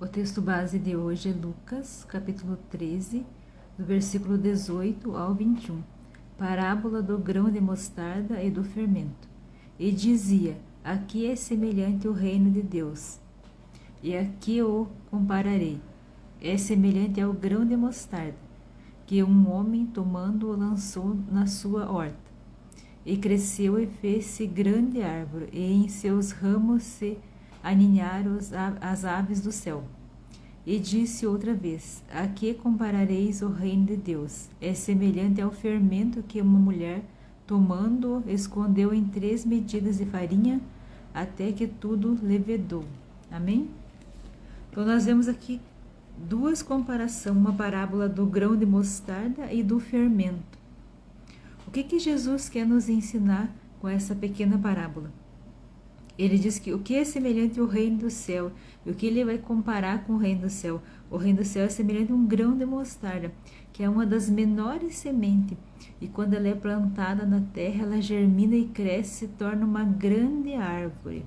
O texto base de hoje é Lucas, capítulo 13, do versículo 18 ao 21, parábola do grão de mostarda e do fermento. E dizia: aqui é semelhante o reino de Deus, e aqui o compararei. É semelhante ao grão de mostarda, que um homem tomando-o lançou na sua horta. E cresceu e fez-se grande árvore, e em seus ramos se aninharam as aves do céu. E disse outra vez: a que comparareis o reino de Deus? É semelhante ao fermento que uma mulher, tomando-o, escondeu em 3 medidas de farinha, até que tudo levedou. Amém? Então nós vemos aqui duas comparações, uma parábola do grão de mostarda e do fermento. O que Jesus quer nos ensinar com essa pequena parábola? Ele diz que o que é semelhante ao reino do céu, e o que ele vai comparar com o reino do céu. O reino do céu é semelhante a um grão de mostarda, que é uma das menores sementes, e quando ela é plantada na terra, ela germina e cresce, se torna uma grande árvore.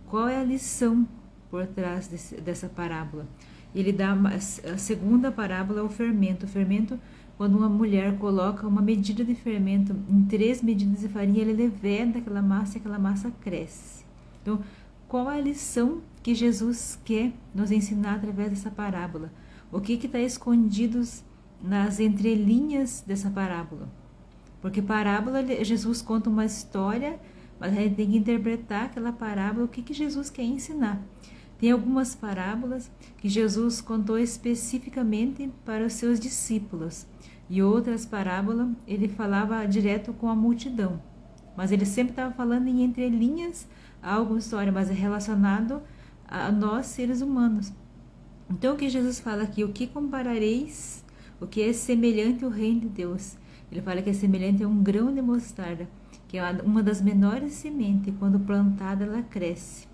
Qual é a lição por trás dessa parábola? Ele dá a segunda parábola, o fermento. O fermento, quando uma mulher coloca uma medida de fermento em 3 medidas de farinha, ele leveda aquela massa e aquela massa cresce. Então, qual é a lição que Jesus quer nos ensinar através dessa parábola? O que está escondido nas entrelinhas dessa parábola? Porque parábola, Jesus conta uma história, mas a gente tem que interpretar aquela parábola, o que Jesus quer ensinar. Tem algumas parábolas que Jesus contou especificamente para os seus discípulos, e outras parábolas ele falava direto com a multidão, mas ele sempre estava falando em entrelinhas alguma história, mas é relacionado a nós seres humanos. Então o que Jesus fala aqui, o que comparareis, o que é semelhante ao reino de Deus? Ele fala que é semelhante a um grão de mostarda, que é uma das menores sementes, quando plantada ela cresce.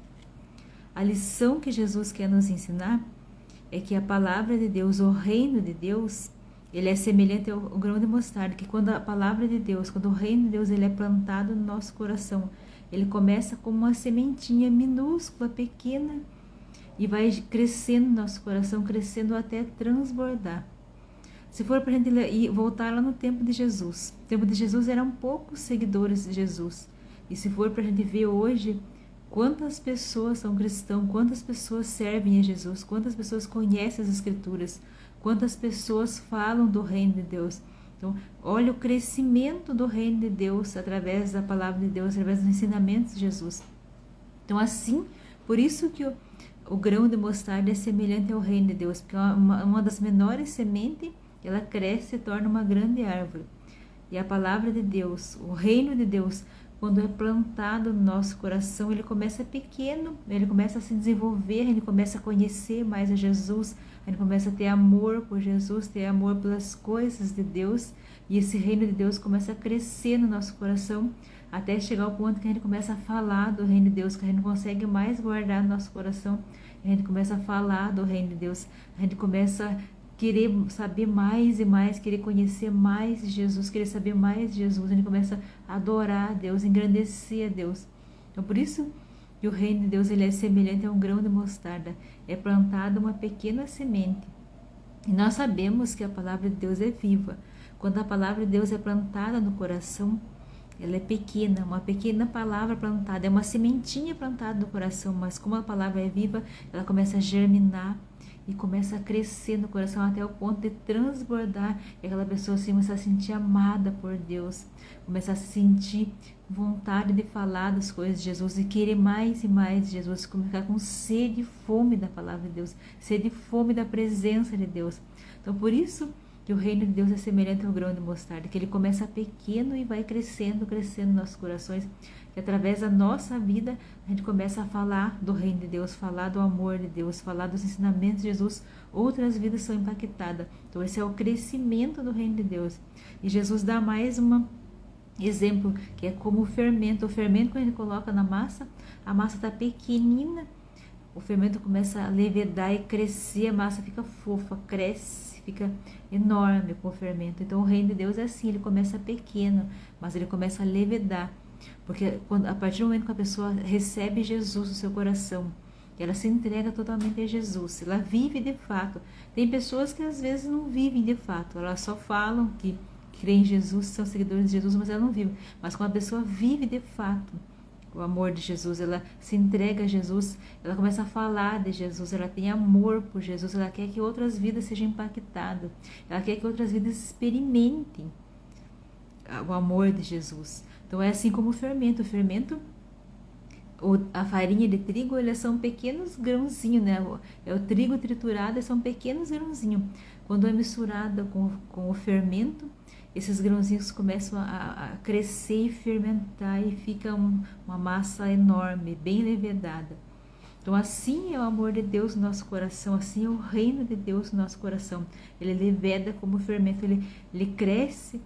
A lição que Jesus quer nos ensinar é que a palavra de Deus, o reino de Deus, ele é semelhante ao grão de mostarda, que quando a palavra de Deus, quando o reino de Deus ele é plantado no nosso coração, ele começa como uma sementinha minúscula, pequena, e vai crescendo no nosso coração, crescendo até transbordar. Se for para a gente voltar lá no tempo de Jesus, o tempo de Jesus eram poucos seguidores de Jesus, e se for para a gente ver hoje, quantas pessoas são cristãos, quantas pessoas servem a Jesus, quantas pessoas conhecem as Escrituras, quantas pessoas falam do reino de Deus. Então, olha o crescimento do reino de Deus através da palavra de Deus, através dos ensinamentos de Jesus. Então, assim, por isso que o grão de mostarda é semelhante ao reino de Deus, porque uma das menores sementes, ela cresce e torna uma grande árvore. E a palavra de Deus, o reino de Deus, quando é plantado no nosso coração, ele começa pequeno, ele começa a se desenvolver, ele começa a conhecer mais a Jesus, ele começa a ter amor por Jesus, ter amor pelas coisas de Deus, e esse reino de Deus começa a crescer no nosso coração, até chegar ao ponto que a gente começa a falar do reino de Deus, que a gente não consegue mais guardar no nosso coração, a gente começa a falar do reino de Deus, a gente começa a querer saber mais e mais, querer conhecer mais de Jesus, querer saber mais de Jesus, a gente começa a adorar a Deus, engrandecer a Deus. Então, por isso que o reino de Deus ele é semelhante a um grão de mostarda, é plantada uma pequena semente. E nós sabemos que a palavra de Deus é viva. Quando a palavra de Deus é plantada no coração, ela é pequena, uma pequena palavra plantada, é uma sementinha plantada no coração, mas como a palavra é viva, ela começa a germinar, e começa a crescer no coração até o ponto de transbordar, e aquela pessoa assim começa a se sentir amada por Deus, começa a se sentir vontade de falar das coisas de Jesus e querer mais e mais de Jesus, ficar com sede e fome da palavra de Deus, sede e fome da presença de Deus. Então por isso que o reino de Deus é semelhante ao grão de mostarda, que ele começa pequeno e vai crescendo, crescendo nos nossos corações, que através da nossa vida a gente começa a falar do reino de Deus, falar do amor de Deus, falar dos ensinamentos de Jesus, outras vidas são impactadas. Então esse é o crescimento do reino de Deus. E Jesus dá mais um exemplo, que é como o fermento. O fermento, quando a gente coloca na massa, a massa está pequenina, o fermento começa a levedar e crescer, a massa fica fofa, cresce, fica enorme com o fermento. Então o reino de Deus é assim, ele começa pequeno, mas ele começa a levedar. Porque a partir do momento que a pessoa recebe Jesus no seu coração, ela se entrega totalmente a Jesus, ela vive de fato. Tem pessoas que às vezes não vivem de fato, elas só falam que creem em Jesus, são seguidores de Jesus, mas ela não vive. Mas quando a pessoa vive de fato o amor de Jesus, ela se entrega a Jesus, ela começa a falar de Jesus, ela tem amor por Jesus, ela quer que outras vidas sejam impactadas, ela quer que outras vidas experimentem o amor de Jesus. Então é assim como o fermento. A farinha de trigo, eles são pequenos grãozinhos, né? É o trigo triturado, são pequenos grãozinhos. Quando é misturado com o fermento, esses grãozinhos começam a crescer e fermentar e fica uma massa enorme, bem levedada. Então assim é o amor de Deus no nosso coração, assim é o reino de Deus no nosso coração. Ele leveda como fermento, ele cresce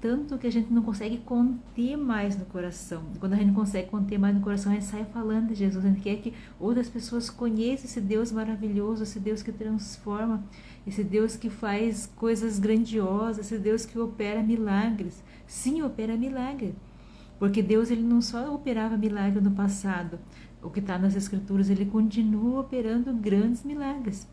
tanto que a gente não consegue conter mais no coração. Quando a gente não consegue conter mais no coração, a gente sai falando de Jesus. A gente quer que outras pessoas conheçam esse Deus maravilhoso, esse Deus que transforma, esse Deus que faz coisas grandiosas, esse Deus que opera milagres. Sim, opera milagre. Porque Deus, ele não só operava milagre no passado, o que está nas Escrituras, ele continua operando grandes milagres.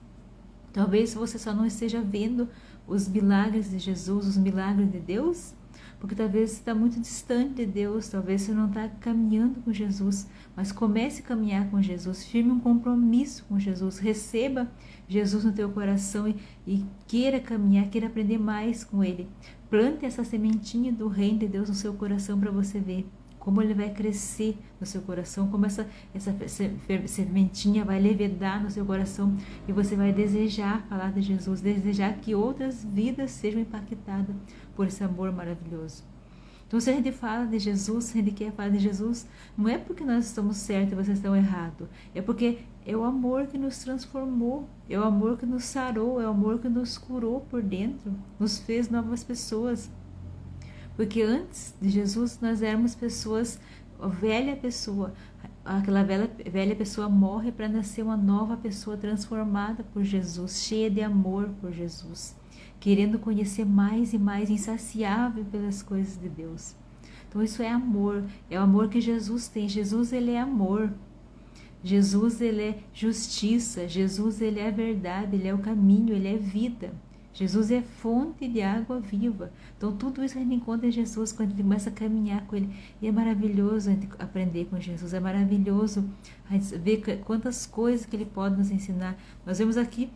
Talvez você só não esteja vendo os milagres de Jesus, os milagres de Deus, porque talvez você está muito distante de Deus, talvez você não está caminhando com Jesus, mas comece a caminhar com Jesus, firme um compromisso com Jesus, receba Jesus no teu coração e queira caminhar, queira aprender mais com Ele. Plante essa sementinha do reino de Deus no seu coração para você ver como ele vai crescer no seu coração, como essa sementinha vai levedar no seu coração e você vai desejar falar de Jesus, desejar que outras vidas sejam impactadas por esse amor maravilhoso. Então, se a gente fala de Jesus, se a gente quer falar de Jesus, não é porque nós estamos certos e vocês estão errados, é porque é o amor que nos transformou, é o amor que nos sarou, é o amor que nos curou por dentro, nos fez novas pessoas. Porque antes de Jesus nós éramos pessoas, a velha pessoa, aquela velha pessoa morre para nascer uma nova pessoa transformada por Jesus, cheia de amor por Jesus, querendo conhecer mais e mais, insaciável pelas coisas de Deus. Então isso é o amor que Jesus tem. Jesus, ele é amor. Jesus, ele é justiça. Jesus, ele é a verdade, ele é o caminho, ele é vida. Jesus é fonte de água viva. Então tudo isso a gente encontra em Jesus quando a gente começa a caminhar com Ele. E é maravilhoso a gente aprender com Jesus. É maravilhoso a gente ver quantas coisas que Ele pode nos ensinar. Nós vemos aqui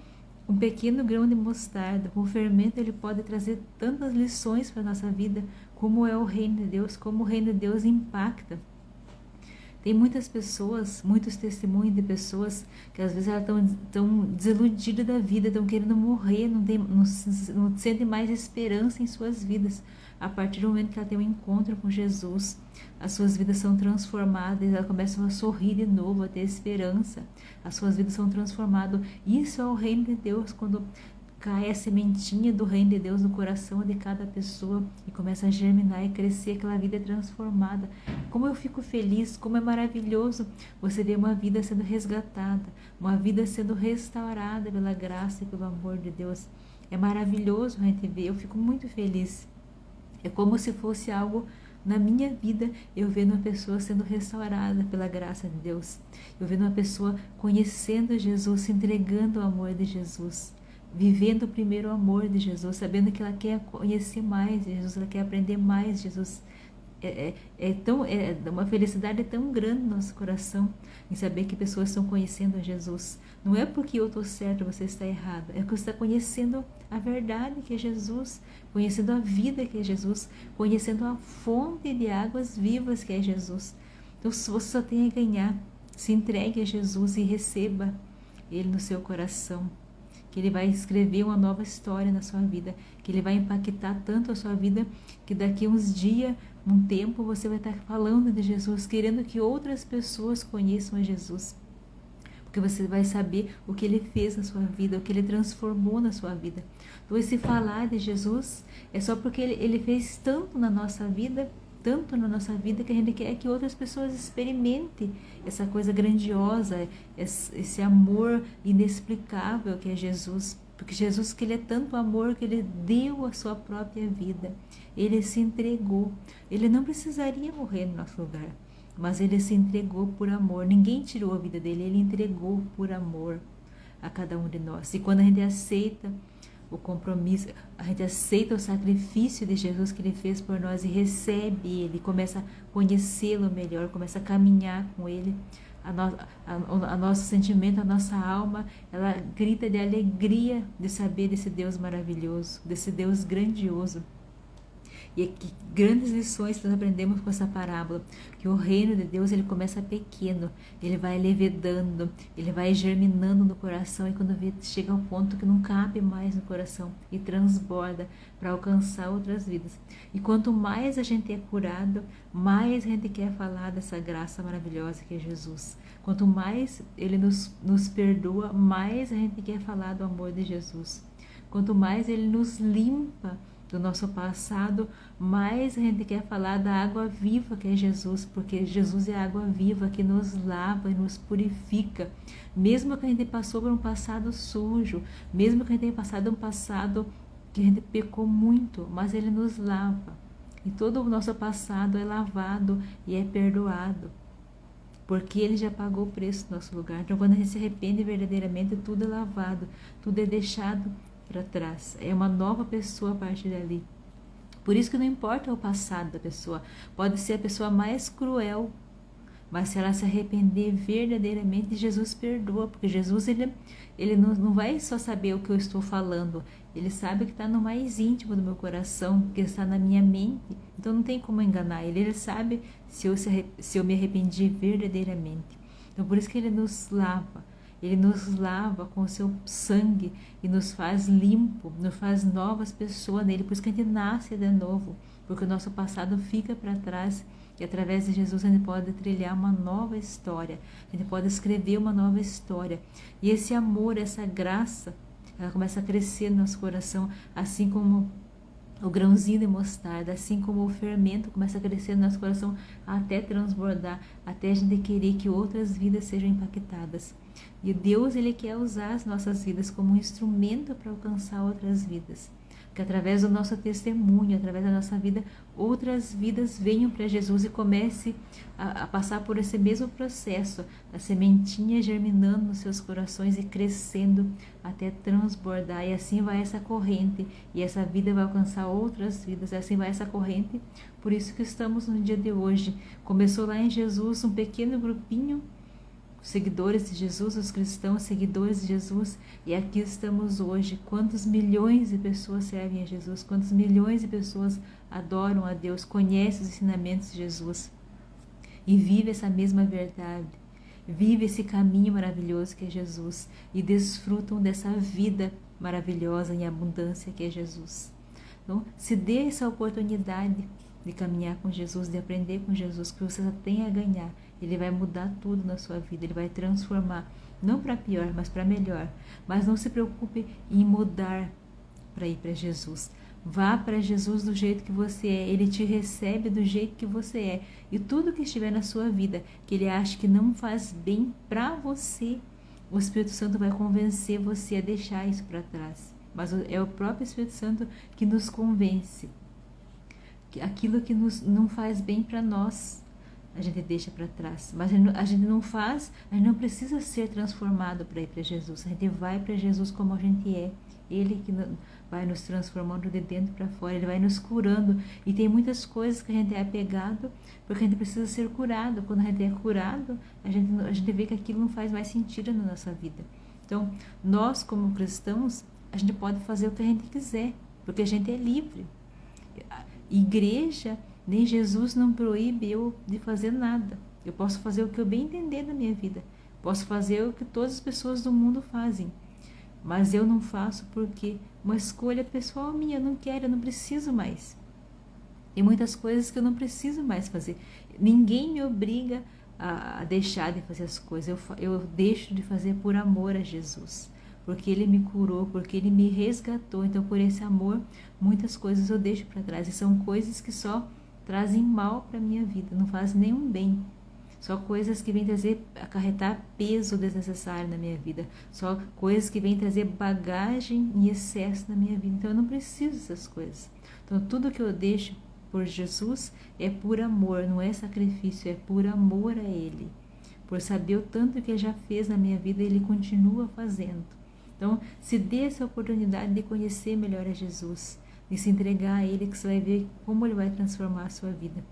um pequeno grão de mostarda. Com o fermento ele pode trazer tantas lições para a nossa vida. Como é o reino de Deus, como o reino de Deus impacta. Tem muitas pessoas, muitos testemunhos de pessoas que às vezes elas estão desiludidas da vida, estão querendo morrer, não sentem mais esperança em suas vidas. A partir do momento que ela tem um encontro com Jesus, as suas vidas são transformadas, elas começam a sorrir de novo, a ter esperança. As suas vidas são transformadas. Isso é o reino de Deus, quando cai a sementinha do reino de Deus no coração de cada pessoa e começa a germinar e crescer, aquela vida é transformada. Como eu fico feliz, como é maravilhoso você ver uma vida sendo resgatada, uma vida sendo restaurada pela graça e pelo amor de Deus. É maravilhoso a gente ver, eu fico muito feliz. É como se fosse algo na minha vida, eu vendo uma pessoa sendo restaurada pela graça de Deus. Eu vendo uma pessoa conhecendo Jesus, se entregando ao amor de Jesus, vivendo o primeiro amor de Jesus, sabendo que ela quer conhecer mais de Jesus, ela quer aprender mais de Jesus. Uma felicidade tão grande no nosso coração em saber que pessoas estão conhecendo a Jesus. Não é porque eu estou certo, você está errado, é porque você está conhecendo a verdade que é Jesus, conhecendo a vida que é Jesus, conhecendo a fonte de águas vivas que é Jesus. Então você só tem a ganhar. Se entregue a Jesus e receba Ele no seu coração, que Ele vai escrever uma nova história na sua vida, que Ele vai impactar tanto a sua vida, que daqui uns dias, um tempo, você vai estar falando de Jesus, querendo que outras pessoas conheçam a Jesus, porque você vai saber o que Ele fez na sua vida, o que Ele transformou na sua vida. Então esse falar de Jesus é só porque Ele fez tanto na nossa vida, que a gente quer que outras pessoas experimentem essa coisa grandiosa, esse amor inexplicável que é Jesus. Porque Jesus, que Ele é tanto amor que Ele deu a sua própria vida. Ele se entregou. Ele não precisaria morrer no nosso lugar. mas ele se entregou por amor. Ninguém tirou a vida dele, ele entregou por amor a cada um de nós. E quando a gente aceita o compromisso, a gente aceita o sacrifício de Jesus que ele fez por nós e recebe ele, começa a conhecê-lo melhor, começa a caminhar com ele, a nosso sentimento, a nossa alma, ela grita de alegria de saber desse Deus maravilhoso, desse Deus grandioso. E que grandes lições que nós aprendemos com essa parábola, que o reino de Deus ele começa pequeno, ele vai levedando, ele vai germinando no coração e quando chega ao ponto que não cabe mais no coração e transborda para alcançar outras vidas. E quanto mais a gente é curado, mais a gente quer falar dessa graça maravilhosa que é Jesus. Quanto mais ele nos perdoa, mais a gente quer falar do amor de Jesus. Quanto mais ele nos limpa do nosso passado, mais a gente quer falar da água viva que é Jesus, porque Jesus é a água viva que nos lava e nos purifica. Mesmo que a gente passou por um passado sujo, mesmo que a gente tenha passado um passado que a gente pecou muito, mas ele nos lava. E todo o nosso passado é lavado e é perdoado, porque ele já pagou o preço no nosso lugar. Então quando a gente se arrepende verdadeiramente, tudo é lavado, tudo é deixado para trás, é uma nova pessoa a partir dali. Por isso que não importa o passado da pessoa, pode ser a pessoa mais cruel, mas se ela se arrepender verdadeiramente, Jesus perdoa, porque Jesus ele não vai só saber o que eu estou falando, ele sabe o que está no mais íntimo do meu coração, que está na minha mente, então não tem como enganar ele sabe se eu me arrependi verdadeiramente. Então por isso que ele nos lava. Ele nos lava com o seu sangue e nos faz limpo, nos faz novas pessoas nele. Por isso que a gente nasce de novo, porque o nosso passado fica para trás e através de Jesus a gente pode trilhar uma nova história, a gente pode escrever uma nova história. E esse amor, essa graça, ela começa a crescer no nosso coração, assim como o grãozinho de mostarda, assim como o fermento começa a crescer no nosso coração até transbordar, até a gente querer que outras vidas sejam impactadas. E Deus, ele quer usar as nossas vidas como um instrumento para alcançar outras vidas. Que através do nosso testemunho, através da nossa vida, outras vidas venham para Jesus e comece a passar por esse mesmo processo, a sementinha germinando nos seus corações e crescendo até transbordar. E assim vai essa corrente, e essa vida vai alcançar outras vidas, e assim vai essa corrente. Por isso que estamos no dia de hoje. Começou lá em Jesus um pequeno grupinho, seguidores de Jesus, os cristãos seguidores de Jesus, e aqui estamos hoje. Quantos milhões de pessoas servem a Jesus, quantos milhões de pessoas adoram a Deus, conhecem os ensinamentos de Jesus e vive essa mesma verdade, vive esse caminho maravilhoso que é Jesus e desfrutam dessa vida maravilhosa em abundância que é Jesus. Então, se dê essa oportunidade de caminhar com Jesus, de aprender com Jesus, que você só tem a ganhar. Ele vai mudar tudo na sua vida, ele vai transformar, não para pior, mas para melhor. Mas não se preocupe em mudar para ir para Jesus. Vá para Jesus do jeito que você é, ele te recebe do jeito que você é. E tudo que estiver na sua vida, que ele acha que não faz bem para você, o Espírito Santo vai convencer você a deixar isso para trás. Mas é o próprio Espírito Santo que nos convence. Aquilo que não faz bem para nós, a gente deixa para trás. Mas a gente não faz, a gente não precisa ser transformado para ir para Jesus. A gente vai para Jesus como a gente é. Ele que vai nos transformando de dentro para fora, ele vai nos curando. E tem muitas coisas que a gente é apegado, porque a gente precisa ser curado. Quando a gente é curado, a gente vê que aquilo não faz mais sentido na nossa vida. Então, nós como cristãos, a gente pode fazer o que a gente quiser, porque a gente é livre. Igreja, nem Jesus não proíbe eu de fazer nada. Eu posso fazer o que eu bem entender na minha vida. Posso fazer o que todas as pessoas do mundo fazem. Mas eu não faço porque uma escolha pessoal minha, eu não quero, eu não preciso mais. Tem muitas coisas que eu não preciso mais fazer. Ninguém me obriga a deixar de fazer as coisas. Eu deixo de fazer por amor a Jesus. Porque ele me curou, porque ele me resgatou. Então, por esse amor, muitas coisas eu deixo para trás. E são coisas que só trazem mal para a minha vida, não fazem nenhum bem. Só coisas que vêm acarretar peso desnecessário na minha vida. Só coisas que vêm trazer bagagem em excesso na minha vida. Então, eu não preciso dessas coisas. Então, tudo que eu deixo por Jesus é por amor, não é sacrifício, é por amor a Ele. Por saber o tanto que Ele já fez na minha vida, Ele continua fazendo. Então, se dê essa oportunidade de conhecer melhor a Jesus, de se entregar a Ele, que você vai ver como Ele vai transformar a sua vida.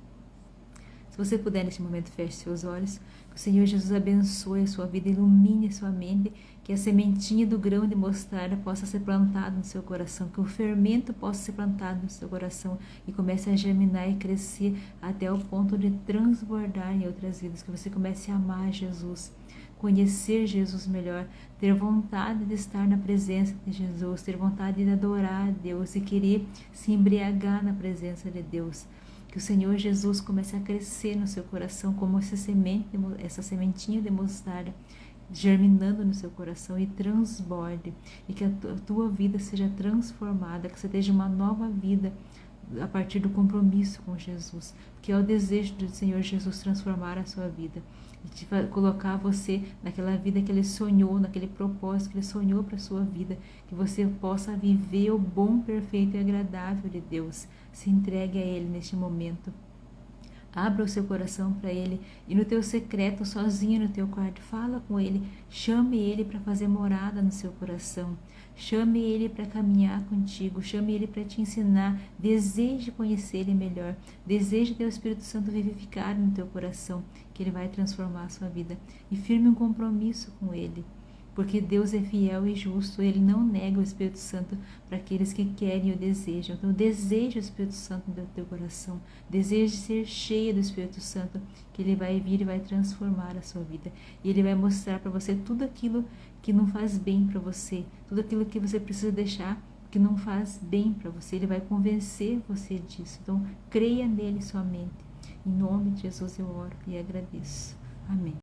Se você puder, neste momento, feche seus olhos. Que o Senhor Jesus abençoe a sua vida, ilumine a sua mente, que a sementinha do grão de mostarda possa ser plantada no seu coração, que o fermento possa ser plantado no seu coração e comece a germinar e crescer até o ponto de transbordar em outras vidas, que você comece a amar Jesus, conhecer Jesus melhor, ter vontade de estar na presença de Jesus, ter vontade de adorar a Deus e querer se embriagar na presença de Deus. Que o Senhor Jesus comece a crescer no seu coração como essa sementinha de mostarda, germinando no seu coração e transborde, e que a tua vida seja transformada, que você tenha uma nova vida a partir do compromisso com Jesus, que é o desejo do Senhor Jesus transformar a sua vida e te colocar você naquela vida que Ele sonhou, naquele propósito que Ele sonhou para a sua vida, que você possa viver o bom, perfeito e agradável de Deus. Se entregue a Ele neste momento. Abra o seu coração para Ele e no teu secreto, sozinho no teu quarto, fala com Ele, chame Ele para fazer morada no seu coração, chame Ele para caminhar contigo, chame Ele para te ensinar, deseje conhecer Ele melhor, deseje ter o Espírito Santo vivificado no teu coração, que Ele vai transformar a sua vida, e firme um compromisso com Ele, porque Deus é fiel e justo, Ele não nega o Espírito Santo para aqueles que querem e o desejam. Então deseje o Espírito Santo no teu coração, deseje ser cheia do Espírito Santo, que Ele vai vir e vai transformar a sua vida, e Ele vai mostrar para você tudo aquilo que não faz bem para você, tudo aquilo que você precisa deixar que não faz bem para você. Ele vai convencer você disso. Então creia nele somente. Em nome de Jesus eu oro e agradeço. Amém.